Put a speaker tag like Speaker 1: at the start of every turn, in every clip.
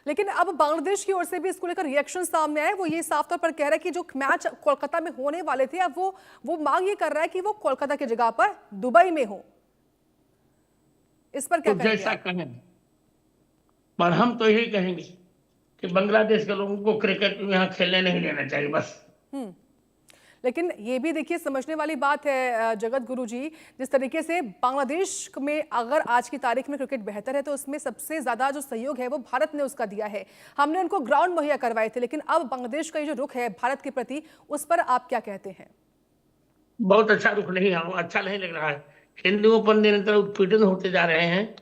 Speaker 1: लेकिन अब बांग्लादेश की ओर से भी इसको लेकर रिएक्शन सामने आए। वो ये साफ तौर पर कह रहा है कि जो मैच कोलकाता में होने वाले थे, अब वो मांग ये कर रहा है कि वो कोलकाता की जगह पर दुबई में हो। इस पर क्या
Speaker 2: तो
Speaker 1: कहेंगे
Speaker 2: जैसा
Speaker 1: आप?
Speaker 2: कहें, पर हम तो यही कहेंगे कि बांग्लादेश के लोगों को क्रिकेट यहाँ खेलने नहीं देना चाहिए बस।
Speaker 1: हम्म। लेकिन ये भी देखिए समझने वाली बात है जगत गुरु जी, जिस तरीके से बांग्लादेश में अगर आज की तारीख में क्रिकेट बेहतर है तो उसमें सबसे ज्यादा जो सहयोग है वो भारत ने उसका दिया है। हमने उनको ग्राउंड मुहैया करवाए थे, लेकिन अब बांग्लादेश का ये जो रुख है भारत के प्रति, उस पर आप क्या कहते हैं?
Speaker 2: बहुत अच्छा रुख नहीं है, अच्छा नहीं लग रहा है। हिंदुओं पर निरंतर उत्पीड़न होते जा रहे हैं।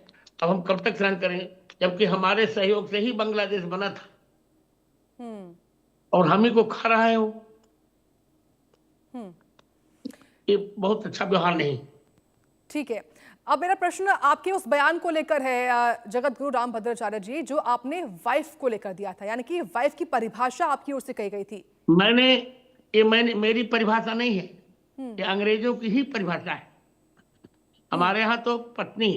Speaker 2: अब हम कब तक सहन करेंगे, जबकि हमारे सहयोग से ही बांग्लादेश बना था
Speaker 1: हम्म।
Speaker 2: और हम ही को खा रहा है वो।
Speaker 1: हम्म।
Speaker 2: ये बहुत अच्छा व्यवहार नहीं।
Speaker 1: ठीक है। अब मेरा प्रश्न आपके उस बयान को लेकर है जगत गुरु रामभद्राचार्य जी, जो आपने वाइफ को लेकर दिया था, यानी कि वाइफ की परिभाषा आपकी ओर से कही गई थी।
Speaker 2: मैंने मेरी परिभाषा नहीं है,
Speaker 1: हम्म।
Speaker 2: ये अंग्रेजों की ही परिभाषा है।
Speaker 1: हम्म।
Speaker 2: हमारे यहाँ तो पत्नी,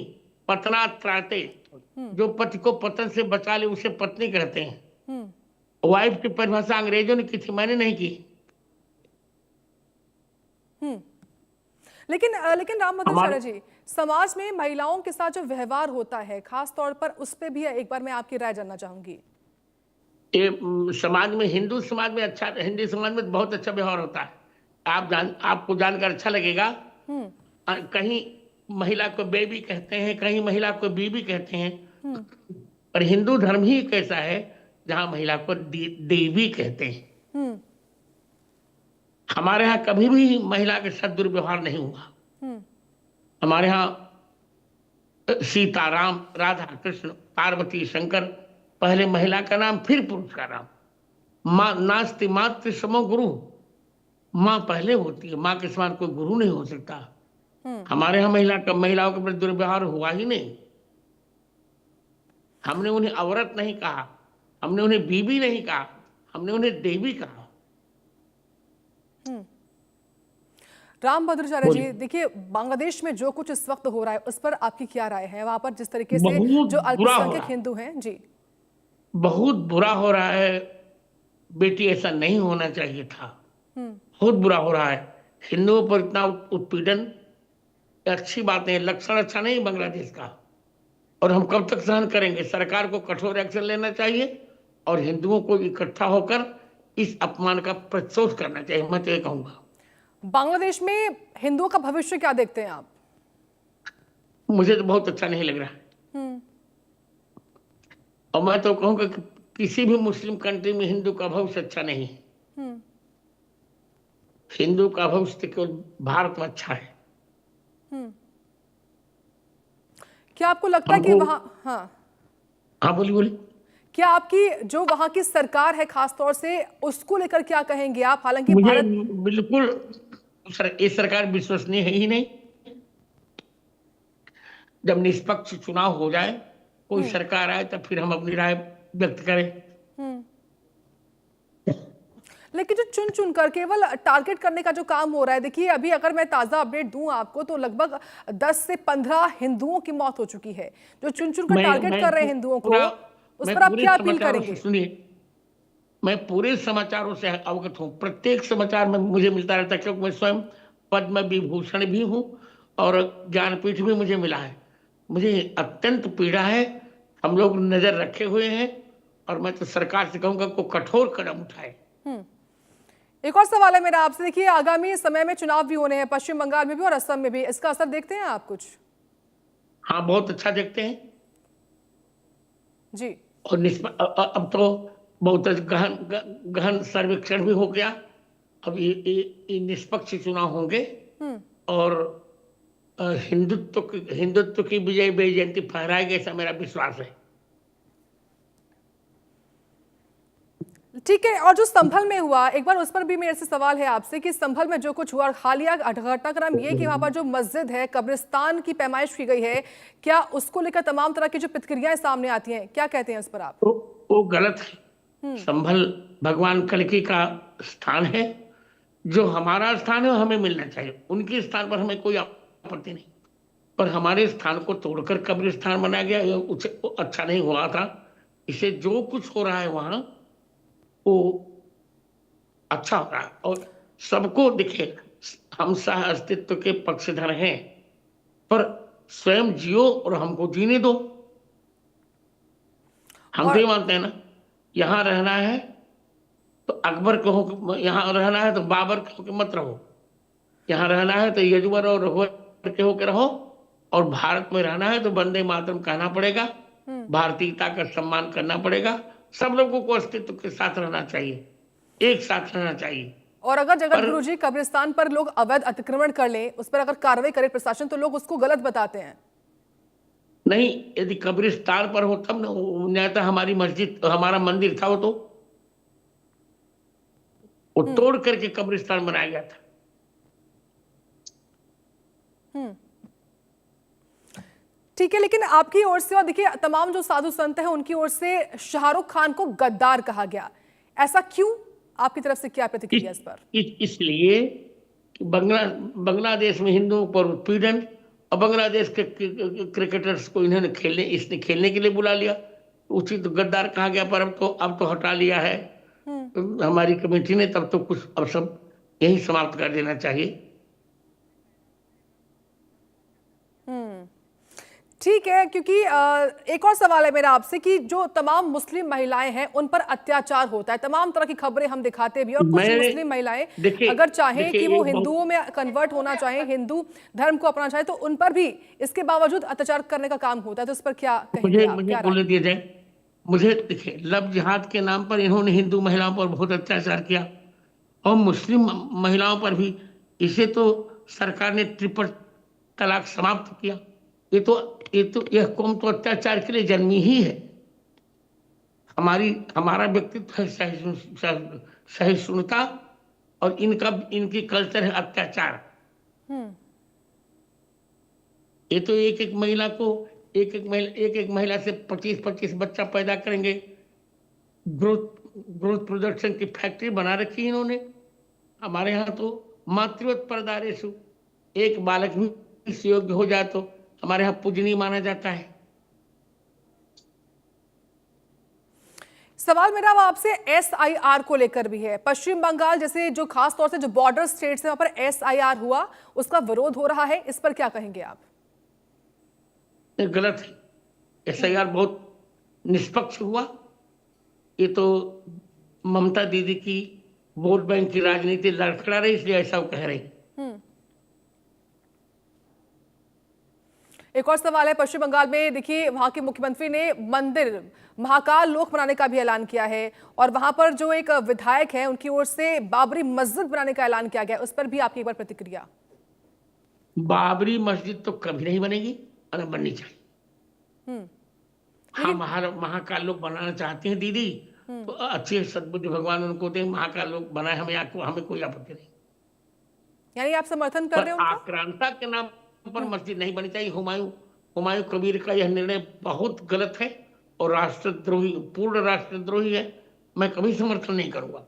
Speaker 2: पतना त्राते,
Speaker 1: हम्म।
Speaker 2: जो पति को पतन से बचा ले उसे पत्नी कहते हैं।
Speaker 1: हम्म।
Speaker 2: वाइफ की परिभाषा अंग्रेजों ने की थी, मैंने नहीं की।
Speaker 1: हम्म। लेकिन रामभद्राचार्य
Speaker 2: हमारे
Speaker 1: जी, समाज में महिलाओं के साथ जो व्यवहार होता है खास तौर पर, उस पे भी एक बार मैं आपकी राय जानना चाहूंगी।
Speaker 2: ये समाज में, हिंदू समाज में अच्छा, हिंदू समाज में बहुत अच्छा व्यवहार होता है। आपको जानकर अच्छा लगेगा।
Speaker 1: हम्म।
Speaker 2: कहीं महिला को बेबी कहते हैं, कहीं महिला को बीबी कहते हैं।
Speaker 1: हम्म।
Speaker 2: पर हिंदू धर्म ही एक ऐसा है जहां महिला को देवी कहते हैं।
Speaker 1: हम्म।
Speaker 2: हमारे यहाँ कभी भी महिला के साथ दुर्व्यवहार नहीं हुआ।
Speaker 1: हम्म।
Speaker 2: हमारे यहाँ सीताराम, राधा कृष्ण, पार्वती शंकर, पहले महिला का नाम फिर पुरुष का नाम। माँ नास्ति मातृ समो गुरु, माँ पहले होती है, माँ के समान कोई गुरु नहीं हो सकता।
Speaker 1: हम्म।
Speaker 2: हमारे यहाँ महिलाओं के प्रति दुर्व्यवहार हुआ ही नहीं। हमने उन्हें औरत नहीं कहा, हमने उन्हें बीबी नहीं कहा, हमने उन्हें देवी कहा।
Speaker 1: हम्म। रामभद्राचार्य जी,
Speaker 2: बोलिए।
Speaker 1: देखिए बांग्लादेश में जो कुछ इस वक्त हो रहा है उस पर आपकी क्या राय है? वहां पर जिस तरीके से
Speaker 2: बहुत
Speaker 1: जो
Speaker 2: बुरा हो
Speaker 1: अल्पसंख्यक
Speaker 2: रहा है,
Speaker 1: हिंदू हैं जी।
Speaker 2: बहुत बुरा हो रहा है। बेटी, ऐसा नहीं होना चाहिए था।
Speaker 1: हम्म।
Speaker 2: बहुत बुरा हो रहा है। हिंदुओं पर इतना उत्पीड़न, ये अच्छी बात नहीं, लक्षण अच्छा नहीं बांग्लादेश का। और हम कब तक सहन करेंगे? सरकार को कठोर एक्शन लेना चाहिए और हिंदुओं को इकट्ठा होकर इस अपमान का प्रतिशोध करना चाहिए। मैं तो ये कहूंगा।
Speaker 1: बांग्लादेश में हिंदुओं का भविष्य क्या देखते हैं आप?
Speaker 2: मुझे तो बहुत अच्छा नहीं लग रहा है।
Speaker 1: हम्म।
Speaker 2: और मैं तो कहूंगा कि किसी भी मुस्लिम कंट्री में हिंदू का भविष्य अच्छा नहीं है।
Speaker 1: हम्म।
Speaker 2: हिंदू का भविष्य केवल भारत में अच्छा है।
Speaker 1: हम्म। क्या आपको लगता है कि
Speaker 2: हमको,
Speaker 1: वहां, हाँ,
Speaker 2: हाँ बोलिए बोलिए।
Speaker 1: क्या आपकी जो वहां की सरकार है खास तौर से, उसको लेकर क्या कहेंगे आप? हालांकि
Speaker 2: मुझे
Speaker 1: भारत,
Speaker 2: बिल्कुल ये सरकार विश्वसनीय है ही नहीं। जब निष्पक्ष चुनाव हो जाए, कोई
Speaker 1: हम्म।
Speaker 2: सरकार आए, तब फिर हम अपनी राय व्यक्त करें।
Speaker 1: हम्म। लेकिन जो चुन चुन कर केवल टारगेट करने का जो काम हो रहा है, देखिए अभी अगर मैं ताजा अपडेट दूं आपको तो लगभग 10 से 15 हिंदुओं की मौत हो चुकी है, जो चुन चुन कर
Speaker 2: मैं
Speaker 1: टारगेट
Speaker 2: मैं
Speaker 1: कर रहे हैं हिंदुओं को।
Speaker 2: पूरा
Speaker 1: उस
Speaker 2: मैं
Speaker 1: पर आप
Speaker 2: पूरे
Speaker 1: क्या अपील
Speaker 2: समाचारों से,
Speaker 1: करेंगे?
Speaker 2: सुनिए, मैं पूरे समाचारों से अवगत हूँ। प्रत्येक समाचार में मुझे मिलता रहता है, क्योंकि मैं स्वयं पद्म विभूषण भी हूँ और ज्ञानपीठ भी मुझे मिला है। मुझे अत्यंत पीड़ा है। हम लोग नजर रखे हुए हैं और मैं तो सरकार से कहूंगा को कठोर कदम उठाए।
Speaker 1: हम्म। एक और सवाल है मेरा आपसे, देखिए आगामी समय में चुनाव भी होने हैं पश्चिम बंगाल में भी और असम में भी, इसका असर देखते हैं आप कुछ?
Speaker 2: हाँ, बहुत अच्छा देखते हैं।
Speaker 1: जी।
Speaker 2: और अब तो बहुत गहन गहन सर्वेक्षण भी हो गया। अब ये निष्पक्ष चुनाव होंगे
Speaker 1: हम्म।
Speaker 2: और हिंदुत्व की विजय जयंती फहराएगी, ऐसा मेरा विश्वास है।
Speaker 1: ठीक है। और जो संभल में हुआ, एक बार उस पर भी मेरे से सवाल है आपसे कि संभल में जो कुछ हुआ, हालिया घटनाक्रम ये कि वहां पर जो मस्जिद है, कब्रिस्तान की पैमाइश की गई है, क्या उसको लेकर तमाम तरह की जो प्रतिक्रियाएं सामने आती हैं, क्या कहते हैं उस पर आप?
Speaker 2: वो गलत है।
Speaker 1: हम्म।
Speaker 2: संभल भगवान कल्कि का स्थान है। जो हमारा स्थान है वो हमें मिलना चाहिए, उनके स्थान पर हमें कोई आपत्ति नहीं। पर हमारे स्थान को तोड़कर कब्रिस्तान बनाया गया, ये अच्छा नहीं हुआ था। इसे जो कुछ हो रहा है वहां वो अच्छा हो रहा है। और सबको दिखे, हम सह अस्तित्व के पक्षधर हैं, पर स्वयं जियो और हमको जीने दो। हम तो
Speaker 1: और
Speaker 2: ये मानते हैं ना, यहाँ रहना है तो अकबर कहो कि यहाँ रहना है तो बाबर कहो कि मत रहो, यहाँ रहना है तो यजुवर और रघुवर के होकर रहो, और भारत में रहना है तो वंदे मातरम कहना पड़ेगा, भारतीयता का सम्मान करना पड़ेगा। सब लोगों को अस्तित्व के साथ रहना चाहिए, एक साथ रहना चाहिए।
Speaker 1: और अगर जगत
Speaker 2: पर
Speaker 1: गुरु जी कब्रिस्तान पर लोग अवैध अतिक्रमण कर लें, उस पर अगर कार्रवाई करे प्रशासन, तो लोग उसको गलत बताते हैं।
Speaker 2: नहीं, यदि कब्रिस्तान पर हो तब ना, न्यायतः हमारी मस्जिद हमारा मंदिर था, वो तोड़ करके कब्रिस्तान बनाया गया था।
Speaker 1: ठीक है, लेकिन आपकी ओर से और देखिए तमाम जो साधु संत हैं उनकी ओर से शाहरुख खान को गद्दार कहा गया, ऐसा क्यों? आपकी तरफ से क्या प्रतिक्रिया इस पर?
Speaker 2: इसलिए कि बांग्लादेश में हिंदुओं पर उत्पीड़न, और बांग्लादेश के क्रिकेटर्स को इसने खेलने के लिए बुला लिया, उचित तो गद्दार कहा गया। पर अब तो हटा लिया है हमारी कमेटी ने, तब तो कुछ अब सब यही समाप्त कर देना चाहिए।
Speaker 1: ठीक है, क्योंकि एक और सवाल है मेरा आपसे कि जो तमाम मुस्लिम महिलाएं हैं उन पर अत्याचार होता है, तमाम तरह की खबरें हम दिखाते भी, और कुछ मुस्लिम महिलाएं अगर चाहें कि वो हिंदुओं में कन्वर्ट होना चाहें, हिंदू धर्म को अपनाना चाहें, तो उन पर भी इसके बावजूद अत्याचार करने का काम होता है। तो इस पर क्या कहेंगे आप?
Speaker 2: मुझे बोलने दिया जाए। मुझे देखिए, लव जिहाद के नाम पर इन्होंने हिंदू महिलाओं पर बहुत अत्याचार किया, और मुस्लिम महिलाओं पर भी। इसे तो सरकार ने ट्रिपल तलाक समाप्त किया। यह कौम तो अत्याचार के लिए जन्मी ही है। हमारा व्यक्तित्व है सहिष्णुता, और इनकी कल्चर है अत्याचार। ये तो एक एक महिला से 25-25 बच्चा पैदा करेंगे। ग्रोथ प्रोडक्शन की फैक्ट्री बना रखी है इन्होंने। हमारे यहाँ तो मातृवत परदारेषु, एक बालक भी योग्य हो जाए तो हमारे यहाँ पूजनीय माना जाता है।
Speaker 1: सवाल मेरा अब आपसे SIR को लेकर भी है। पश्चिम बंगाल जैसे जो खास तौर से जो बॉर्डर स्टेट्स हैं वहां पर SIR हुआ, उसका विरोध हो रहा है, इस पर क्या कहेंगे आप?
Speaker 2: ये गलत है। SIR बहुत निष्पक्ष हुआ। ये तो ममता दीदी की वोट बैंक की राजनीति लड़खड़ा रही, इसलिए ऐसा वो कह रही।
Speaker 1: एक और सवाल है, पश्चिम बंगाल में देखिए वहां के मुख्यमंत्री ने मंदिर महाकाल लोक बनाने का भी ऐलान किया है, और वहां पर जो एक विधायक है उनकी ओर से बाबरी मस्जिद बनाने का ऐलान किया गया, उस पर भी आपकी एक बार प्रतिक्रिया?
Speaker 2: बाबरी मस्जिद तो कभी नहीं बनेगी और बननी चाहिए। हाँ, महाकाल लोक बनाना चाहती हैं दीदी, तो अच्छे सद्बुद्धि भगवान उनको दें, महाकाल लोक बनाए, हमें कोई आपत्ति नहीं।
Speaker 1: यानी आप समर्थन कर रहे हो?
Speaker 2: आक्रांता के नाम पर मस्जिद नहीं बनी चाहिए। हुमायूं कबीर का यह निर्णय बहुत गलत है और राष्ट्रद्रोही, पूर्ण राष्ट्रद्रोही है। मैं कभी समर्थन नहीं करूंगा।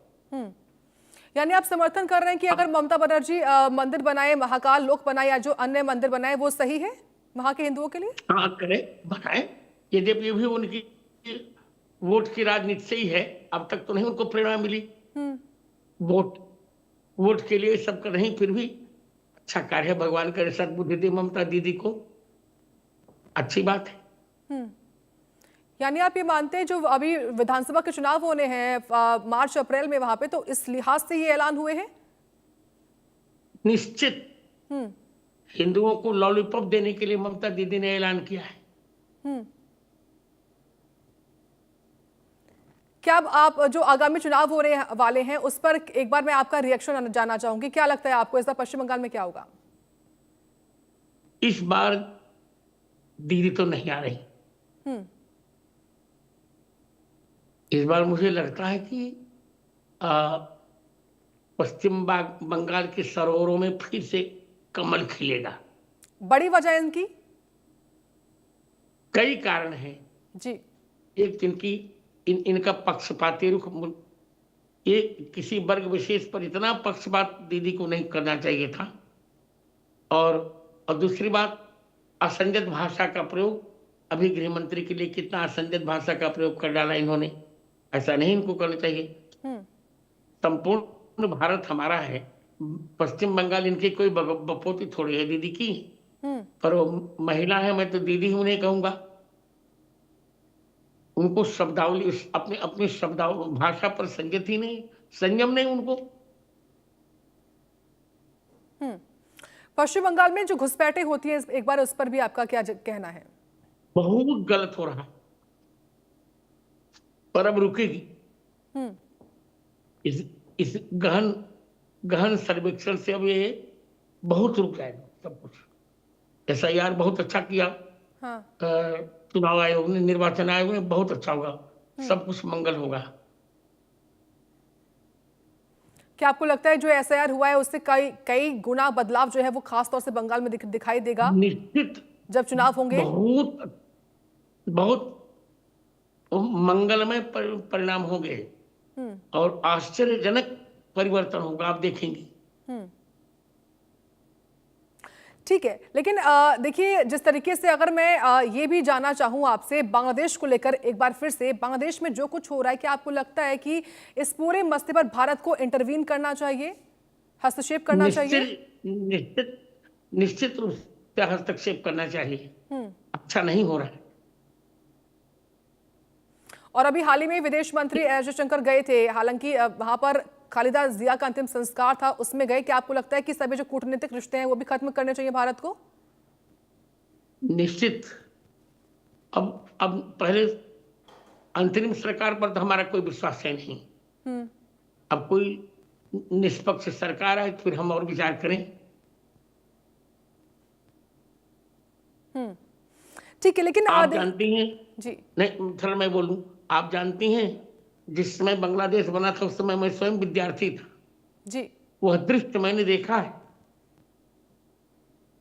Speaker 1: यानी आप समर्थन कर रहे हैं कि अगर ममता बनर्जी मंदिर बनाए, महाकाल लोक बनाए, या जो अन्य मंदिर बनाए, वो सही है वहां के हिंदुओं के लिए?
Speaker 2: हाँ, करे, बनाए। यद्यपि भी उनकी वोट की राजनीति से ही है, अब तक तो नहीं उनको प्रेरणा मिली वोट के लिए सब कर रही, फिर भी अच्छा कार्य, भगवान करे सद्बुद्धि दे ममता दीदी को, अच्छी बात है।
Speaker 1: यानी आप ये मानते हैं जो अभी विधानसभा के चुनाव होने हैं मार्च अप्रैल में वहां पे, तो इस लिहाज से ये ऐलान हुए हैं?
Speaker 2: निश्चित हिंदुओं को लॉलीपॉप देने के लिए ममता दीदी ने ऐलान किया है।
Speaker 1: क्या आप जो आगामी चुनाव होने वाले हैं उस पर एक बार मैं आपका रिएक्शन जानना चाहूंगी, क्या लगता है आपको इस बार पश्चिम बंगाल में क्या होगा?
Speaker 2: इस बार दीदी तो नहीं आ रही। इस बार मुझे लगता है कि पश्चिम बंगाल के सरोवरों में फिर से कमल खिलेगा।
Speaker 1: बड़ी वजह इनकी?
Speaker 2: कई कारण हैं
Speaker 1: जी।
Speaker 2: एक इनकी इनका पक्षपाती रुख, ये किसी वर्ग विशेष पर इतना पक्षपात दीदी को नहीं करना चाहिए था। और दूसरी बात, असंजत भाषा का प्रयोग, अभी गृह मंत्री के लिए कितना असंदिग्ध भाषा का प्रयोग कर डाला इन्होंने। ऐसा नहीं इनको करना चाहिए।
Speaker 1: हम्म।
Speaker 2: संपूर्ण भारत हमारा है। पश्चिम बंगाल इनकी कोई बपोती थोड़ी है दीदी की,
Speaker 1: हम्म।
Speaker 2: पर वो महिला है, मैं तो दीदी ही उन्हें कहूंगा। उनको शब्दावली अपने अपनी शब्दावली भाषा पर संयत ही नहीं, संयम नहीं उनको।
Speaker 1: हम्म। पश्चिम बंगाल में जो घुसपैठें होती है, एक बार उस पर भी आपका क्या कहना है?
Speaker 2: बहुत गलत हो रहा है, पर अब रुकेगी।
Speaker 1: हम्म।
Speaker 2: इस गहन गहन सर्वेक्षण से अब ये बहुत रुक जाएगा सब कुछ। SIR बहुत अच्छा किया,
Speaker 1: हाँ।
Speaker 2: चुनाव आयोग ने, निर्वाचन आयोग ने, बहुत अच्छा होगा, सब कुछ मंगल होगा।
Speaker 1: क्या आपको लगता है जो SIR हुआ है उससे कई कई गुना बदलाव जो है वो खास तौर से बंगाल में दिखाई देगा
Speaker 2: निश्चित
Speaker 1: जब चुनाव होंगे?
Speaker 2: बहुत बहुत मंगलमय परिणाम होंगे और आश्चर्यजनक परिवर्तन होगा, आप देखेंगे।
Speaker 1: ठीक है, लेकिन देखिए जिस तरीके से अगर मैं ये भी जानना चाहूँ आपसे बांग्लादेश को लेकर एक बार फिर से, बांग्लादेश में जो कुछ हो रहा है, क्या आपको लगता है कि इस पूरे मसले पर भारत को इंटरवीन करना चाहिए, हस्तक्षेप करना चाहिए?
Speaker 2: निश्चित निश्चित रूप से हस्तक्षेप करना चाहिए। अच्छा नहीं हो रहा है।
Speaker 1: और अभी हाल ही में विदेश मंत्री एस जयशंकर गए थे, हालांकि वहां पर खालिदा जिया का अंतिम संस्कार था, उसमें गए। क्या आपको लगता है कि सभी जो कूटनीतिक रिश्ते हैं वो भी खत्म करने चाहिए भारत को?
Speaker 2: निश्चित। अब पहले अंतरिम सरकार पर तो हमारा कोई विश्वास है नहीं। अब कोई निष्पक्ष सरकार है फिर हम और विचार करें।
Speaker 1: ठीक है, लेकिन
Speaker 2: आप जानती हैं
Speaker 1: जी,
Speaker 2: नहीं थोड़ा मैं बोलूं, आप जानती हैं जिस समय बांग्लादेश बना था उस समय मैं स्वयं विद्यार्थी था
Speaker 1: जी।
Speaker 2: वह दृश्य मैंने देखा है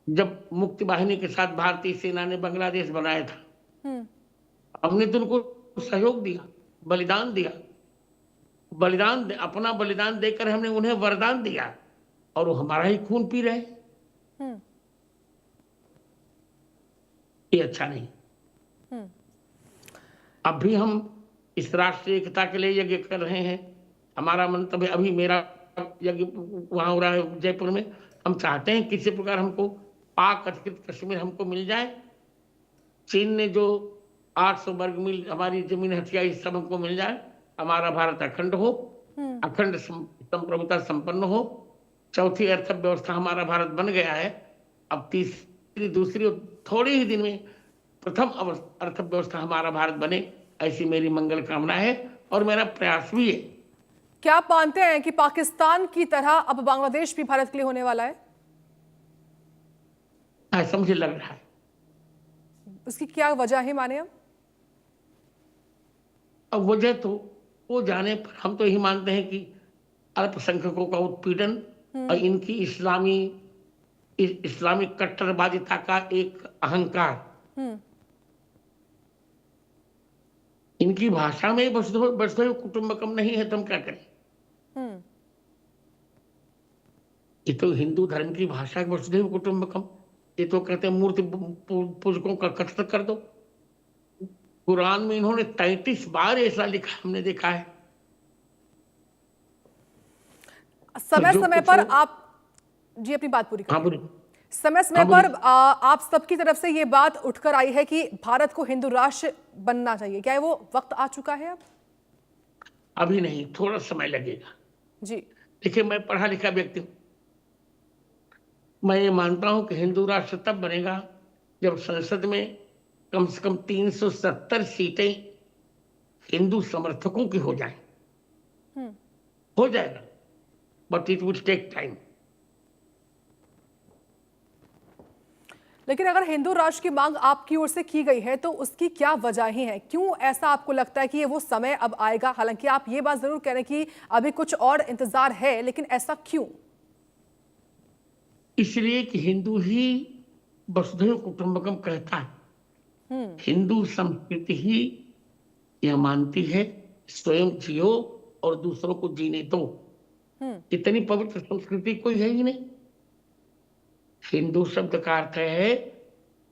Speaker 2: जब मुक्ति वाहिनी के साथ भारतीय सेना ने बांग्लादेश बनाया था। हमने तो उनको सहयोग दिया, बलिदान दिया, अपना बलिदान देकर हमने उन्हें वरदान दिया और वो हमारा ही खून पी रहे। ये अच्छा नहीं। अब भी हम इस राष्ट्रीय एकता के लिए यज्ञ कर रहे हैं। हमारा मंतव्य, अभी मेरा यज्ञ वहां हो रहा है जयपुर में। हम चाहते हैं किसी प्रकार हमको पाक अधिकृत कश्मीर हमको मिल जाए। चीन ने जो 800 वर्ग मील हमारी जमीन हथियाई सब हमको मिल जाए। हमारा भारत अखंड हो, अखंड संप्रभुता संपन्न हो। चौथी अर्थव्यवस्था हमारा भारत बन गया है। अब तीसरी, दूसरी, थोड़े ही दिन में प्रथम अर्थव्यवस्था हमारा भारत बने, ऐसी मेरी मंगल कामना है और मेरा प्रयास भी है।
Speaker 1: क्या आप मानते हैं कि पाकिस्तान की तरह अब बांग्लादेश भी भारत के लिए होने वाला है?
Speaker 2: ऐसा मुझे लग रहा है।
Speaker 1: उसकी क्या वजह है माने?
Speaker 2: अब वजह तो वो जाने पर हम तो यही मानते हैं कि अल्पसंख्यकों का उत्पीड़न और इनकी इस्लामी कट्टरवादिता का एक अहंकार, इनकी भाषा में वसुधैव कुटुंबकम नहीं है तो हम क्या करें? ये तो हिंदू धर्म की भाषा है वसुधैव कुटुंबकम। ये तो कहते हैं मूर्ति पूजकों का कत्ल कर दो। कुरान में इन्होंने 33 बार ऐसा लिखा, हमने देखा है।
Speaker 1: समय समय पर आप जी अपनी बात पूरी करें। समय समय पर आप सबकी तरफ से ये बात उठकर आई है कि भारत को हिंदू राष्ट्र बनना चाहिए। क्या वो वक्त आ चुका है अब?
Speaker 2: अभी नहीं, थोड़ा समय लगेगा
Speaker 1: जी।
Speaker 2: देखिए, मैं पढ़ा लिखा व्यक्ति हूं। मैं ये मानता हूं कि हिंदू राष्ट्र तब बनेगा जब संसद में कम से कम 370 सीटें हिंदू समर्थकों की हो जाएं। हो जाएगा, but it would take time.
Speaker 1: लेकिन अगर हिंदू राष्ट्र की मांग आपकी ओर से की गई है तो उसकी क्या वजहें हैं? क्यों ऐसा आपको लगता है कि ये वो समय अब आएगा? हालांकि आप ये बात जरूर कह रहे हैं कि अभी कुछ और इंतजार है, लेकिन ऐसा क्यों?
Speaker 2: इसलिए कि हिंदू ही वसुधैव कुटुंबकम कहता है। हिंदू संस्कृति ही यह मानती है स्वयं जियो और दूसरों को जीने दो। इतनी पवित्र संस्कृति कोई है ही नहीं। हिंदू शब्द का अर्थ है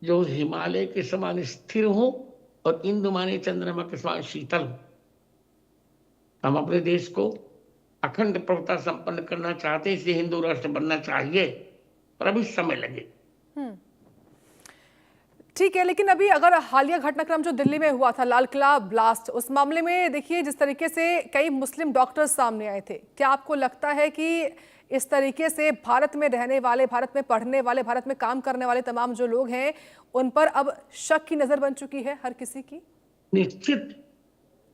Speaker 2: जो हिमालय के समान स्थिर हो और इंदुमानी चंद्रमा के समान शीतल हो। हम अपने देश को अखंड प्रभुता संपन्न करना चाहते हैं, इसलिए हिंदू राष्ट्र बनना चाहिए, पर अभी समय लगे।
Speaker 1: ठीक है, लेकिन अभी अगर हालिया घटनाक्रम जो दिल्ली में हुआ था, लाल किला ब्लास्ट, उस मामले में देखिए जिस तरीके से कई मुस्लिम डॉक्टर्स सामने आए थे, क्या आपको लगता है कि इस तरीके से भारत में रहने वाले, भारत में पढ़ने वाले, भारत में काम करने वाले तमाम जो लोग हैं उन पर अब शक की नजर बन चुकी है हर किसी की?
Speaker 2: निश्चित।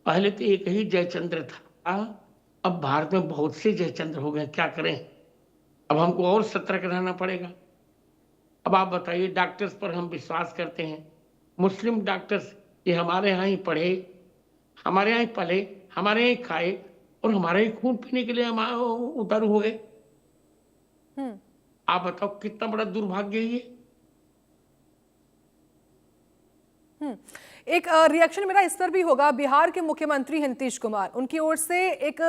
Speaker 2: पहले तो एक ही जयचंद्र था, अब भारत में बहुत से जयचंद्र हो गए, क्या करें। अब हमको और सतर्क रहना पड़ेगा। अब आप बताइए, डॉक्टर्स पर हम विश्वास करते हैं, मुस्लिम डॉक्टर्स, ये हमारे यहाँ ही पढ़े, हमारे यहाँ ही पले, हमारे यहाँ ही खाए और हमारे ही खून पीने के लिए हम उतारू हो गए। आप बताओ कितना बड़ा दुर्भाग्य है ये।
Speaker 1: एक रिएक्शन मेरा इस पर भी होगा, बिहार के मुख्यमंत्री हैं नीतीश कुमार, उनकी ओर से एक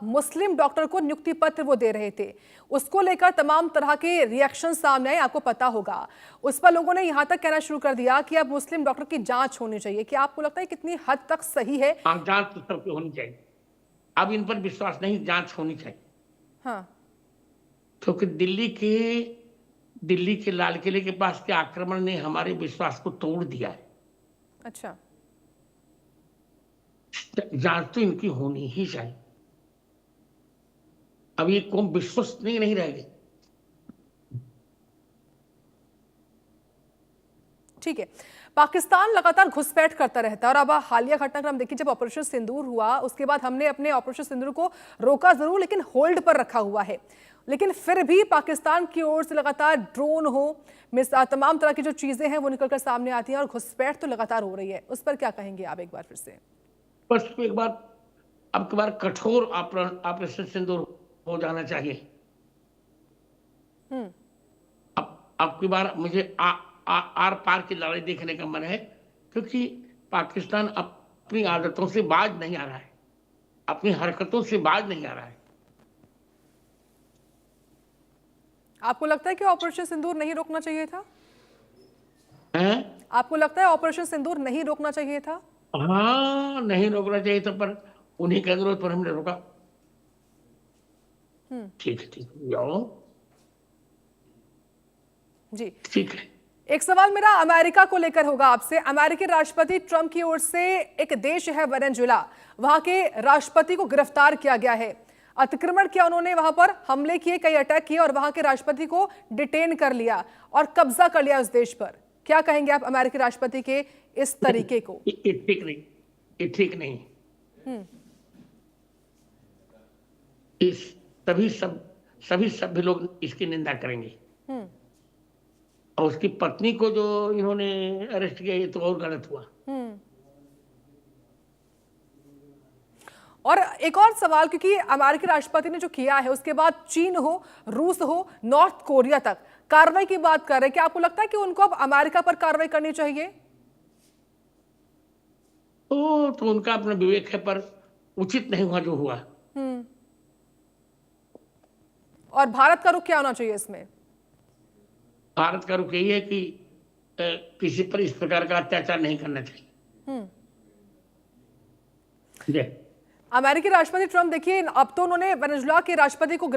Speaker 1: मुस्लिम डॉक्टर को नियुक्ति पत्र वो दे रहे थे, उसको लेकर तमाम तरह के रिएक्शन सामने आए, आपको पता होगा। उस पर लोगों ने यहां तक कहना शुरू कर दिया कि अब मुस्लिम डॉक्टर की जांच होनी चाहिए। क्या आपको लगता है कितनी हद तक सही है?
Speaker 2: हाँ, जांच तो सबकी होनी चाहिए। अब इन पर विश्वास नहीं, जांच होनी चाहिए।
Speaker 1: हाँ,
Speaker 2: क्योंकि दिल्ली के लाल किले के पास के आक्रमण ने हमारे विश्वास को तोड़ दिया है।
Speaker 1: अच्छा,
Speaker 2: जांच तो इनकी होनी ही चाहिए। अब ये कौन विश्वसनीय नहीं रह गई।
Speaker 1: ठीक है। पाकिस्तान लगातार घुसपैठ करता रहता है और अब हालिया घटनाक्रम देखिए, जब ऑपरेशन सिंदूर हुआ उसके बाद हमने अपने ऑपरेशन सिंदूर को रोका जरूर, लेकिन होल्ड पर रखा हुआ है। लेकिन फिर भी पाकिस्तान की ओर से लगातार ड्रोन हो, तमाम तरह की जो चीजें हैं वो निकलकर सामने आती हैं और घुसपैठ तो लगातार हो रही है। उस पर क्या कहेंगे आप एक बार फिर से?
Speaker 2: बस एक बार, अब की बार कठोर ऑपरेशन सिंदूर हो जाना चाहिए। अब की बार मुझे आर पार की लड़ाई देखने का मन है, क्योंकि पाकिस्तान अपनी आदतों से बाज नहीं आ रहा है, अपनी हरकतों से बाज नहीं आ रहा है।
Speaker 1: आपको लगता है कि ऑपरेशन सिंदूर नहीं रोकना चाहिए था?
Speaker 2: हैं?
Speaker 1: आपको लगता है ऑपरेशन सिंदूर नहीं रोकना चाहिए था?
Speaker 2: हाँ, नहीं रोकना चाहिए था, पर उन्हीं के अनुरोध पर हमने रोका। ठीक है, ठीक है, जाओ।
Speaker 1: जी,
Speaker 2: ठीक है।
Speaker 1: एक सवाल मेरा अमेरिका को लेकर होगा आपसे। अमेरिकी राष्ट्रपति ट्रंप की ओर से एक देश है वेनेजुएला, वहां के राष्ट्रपति को गिरफ्तार किया गया है। अतिक्रमण किया उन्होंने, वहां पर हमले किए, कई अटैक किए और वहां के राष्ट्रपति को डिटेन कर लिया और कब्जा कर लिया उस देश पर। क्या कहेंगे आप अमेरिकी राष्ट्रपति के इस तरीके को?
Speaker 2: ये ठीक नहीं, ये ठीक नहीं। इस सभी सभ्य लोग इसकी निंदा करेंगे। और उसकी पत्नी को जो इन्होंने अरेस्ट किया, ये तो और गलत हुआ।
Speaker 1: और एक और सवाल, क्योंकि अमेरिकी राष्ट्रपति ने जो किया है उसके बाद चीन हो, रूस हो, नॉर्थ कोरिया तक कार्रवाई की बात कर रहे हैं, क्या आपको लगता है कि उनको अब अमेरिका पर कार्रवाई करनी चाहिए?
Speaker 2: तो उनका अपना विवेक है, पर उचित नहीं हुआ जो हुआ।
Speaker 1: और भारत का रुख क्या होना चाहिए इसमें?
Speaker 2: भारत का रुख यही है कि किसी पर इस प्रकार का अत्याचार नहीं करना चाहिए। जय।
Speaker 1: अमेरिकी राष्ट्रपति ट्रंप देखिए, अब तो उन्होंने वेनेजुएला के राष्ट्रपति को